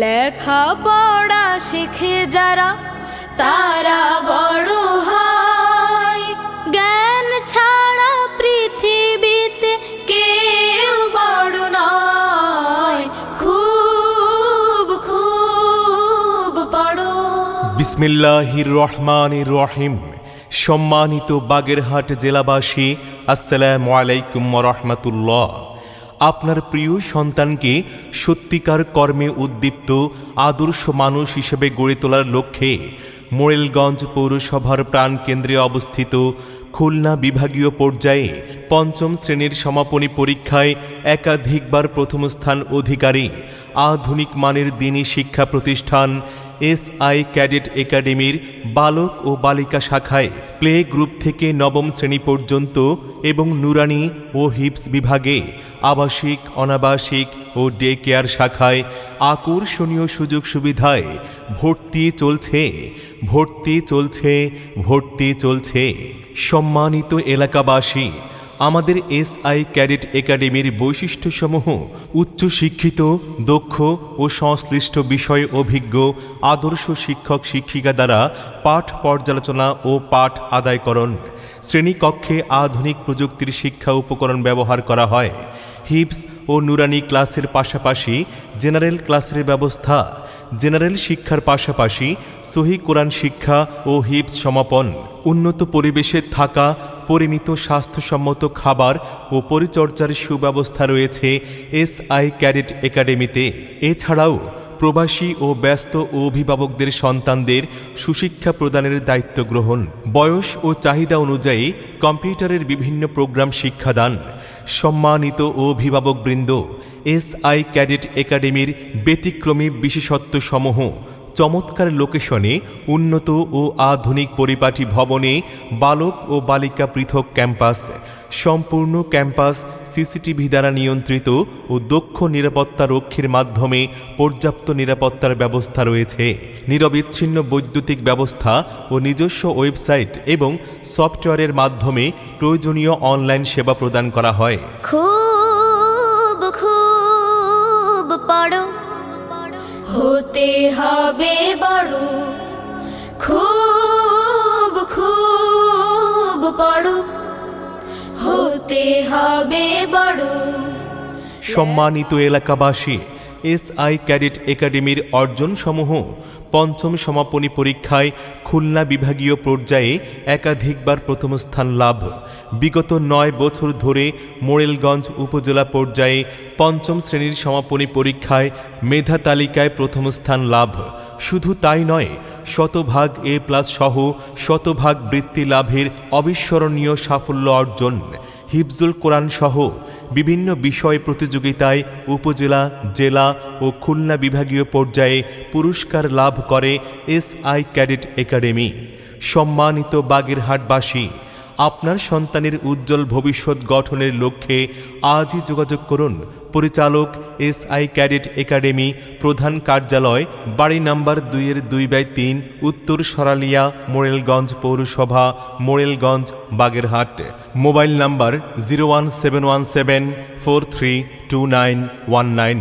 লেখা পড়া শিখে যারা তারা বড় হয়। জ্ঞান ছাড়া পৃথিবীতে কেউ বড় নয়। খুব খুব পড়ো। বিসমিল্লাহির রহমানির রহিম। সম্মানিত বাগেরহাট জেলাবাসী, আসসালামু আলাইকুম ওয়া রাহমাতুল্লাহ। আপনার প্রিয় সন্তানকে সত্যিকার কর্মে উদ্দীপ্ত আদর্শ মানুষ হিসেবে গড়ে তোলার লক্ষ্যে মোরেলগঞ্জ পৌরসভার প্রাণকেন্দ্রে অবস্থিত খুলনা বিভাগীয় পর্যায়ে পঞ্চম শ্রেণীর সমাপনী পরীক্ষায় একাধিকবার প্রথম স্থান অধিকারী আধুনিক মানের দ্বীনি শিক্ষা প্রতিষ্ঠান এসআই ক্যাডেট একাডেমির বালক ও বালিকা শাখায় প্লে গ্রুপ থেকে নবম শ্রেণী পর্যন্ত এবং নুরানি ও হিপস বিভাগে আবাসিক, অনাবাসিক ও ডে কেয়ার শাখায় আকর্ষণীয় সুযোগ সুবিধায় ভর্তি চলছে। সম্মানিত এলাকাবাসী, আমাদের এসআই ক্যাডেট একাডেমির বৈশিষ্ট্যসমূহ উচ্চশিক্ষিত, দক্ষ ও সংশ্লিষ্ট বিষয়ে অভিজ্ঞ আদর্শ শিক্ষক শিক্ষিকা দ্বারা পাঠ পর্যালোচনা ও পাঠ আদায়করণ। শ্রেণীকক্ষে আধুনিক প্রযুক্তির শিক্ষা উপকরণ ব্যবহার করা হয়। হিপস ও নুরানি ক্লাসের পাশাপাশি জেনারেল ক্লাসের ব্যবস্থা। জেনারেল শিক্ষার পাশাপাশি সহিহ কোরআন শিক্ষা ও হিপস সমাপন। উন্নত পরিবেশে থাকা, পরিমিত স্বাস্থ্যসম্মত খাবার ও পরিচর্যার সুব্যবস্থা রয়েছে এসআই ক্যাডেট একাডেমিতে। এছাড়াও প্রবাসী ও ব্যস্ত অভিভাবকদের সন্তানদের সুশিক্ষা প্রদানের দায়িত্ব গ্রহণ। বয়স ও চাহিদা অনুযায়ী কম্পিউটারের বিভিন্ন প্রোগ্রাম শিক্ষাদান। সম্মানিত অভিভাবকবৃন্দ, এসআই ক্যাডেট একাডেমির ব্যতিক্রমী বিশেষত্বসমূহ: চমৎকার লোকেশনে উন্নত ও আধুনিক পরিপাটি ভবনে বালক ও বালিকা পৃথক ক্যাম্পাস। সম্পূর্ণ ক্যাম্পাস সিসিটিভি দ্বারা নিয়ন্ত্রিত ও দক্ষ নিরাপত্তা রক্ষীর মাধ্যমে পর্যাপ্ত নিরাপত্তার ব্যবস্থা রয়েছে। নিরবিচ্ছিন্ন বৈদ্যুতিক ব্যবস্থা ও নিজস্ব ওয়েবসাইট এবং সফটওয়্যারের মাধ্যমে প্রয়োজনীয় অনলাইন সেবা প্রদান করা হয়। খুব খুব পড়ো, হতে হবে বড়। খুব খুব পড়ো, হতে হবে বড়। সম্মানিত এলাকাবাসী, এসআই ক্যাডেট একাডেমির অর্জনসমূহ: পঞ্চম সমাপনী পরীক্ষায় খুলনা বিভাগীয় পর্যায়ে একাধিকবার প্রথম স্থান লাভ। বিগত ৯ বছর ধরে মোরেলগঞ্জ উপজেলা পর্যায়ে পঞ্চম শ্রেণীর সমাপনী পরীক্ষায় মেধা তালিকায় প্রথম স্থান লাভ। শুধু তাই নয়, শতভাগ A+ সহ শতভাগ বৃত্তি লাভের অবিস্মরণীয় সাফল্য অর্জন। হিফজুল কোরআন সহ বিভিন্ন বিষয় প্রতিযোগিতায় উপজেলা, জেলা ও খুলনা বিভাগীয় পর্যায়ে পুরস্কার লাভ করে এসআই ক্যাডেট একাডেমি। সম্মানিত বাগেরহাটবাসী, আপনার সন্তানের উজ্জ্বল ভবিষ্যৎ গঠনের লক্ষ্যে আজই যোগাযোগ করুন পরিচালক এসআই ক্যাডেট একাডেমি, প্রধান কার্যালয়, বাড়ি নাম্বার 2/3, উত্তর সরালিয়া, মোরেলগঞ্জ পৌরসভা, মোরেলগঞ্জ, বাগেরহাট। Mobile number 01717432919।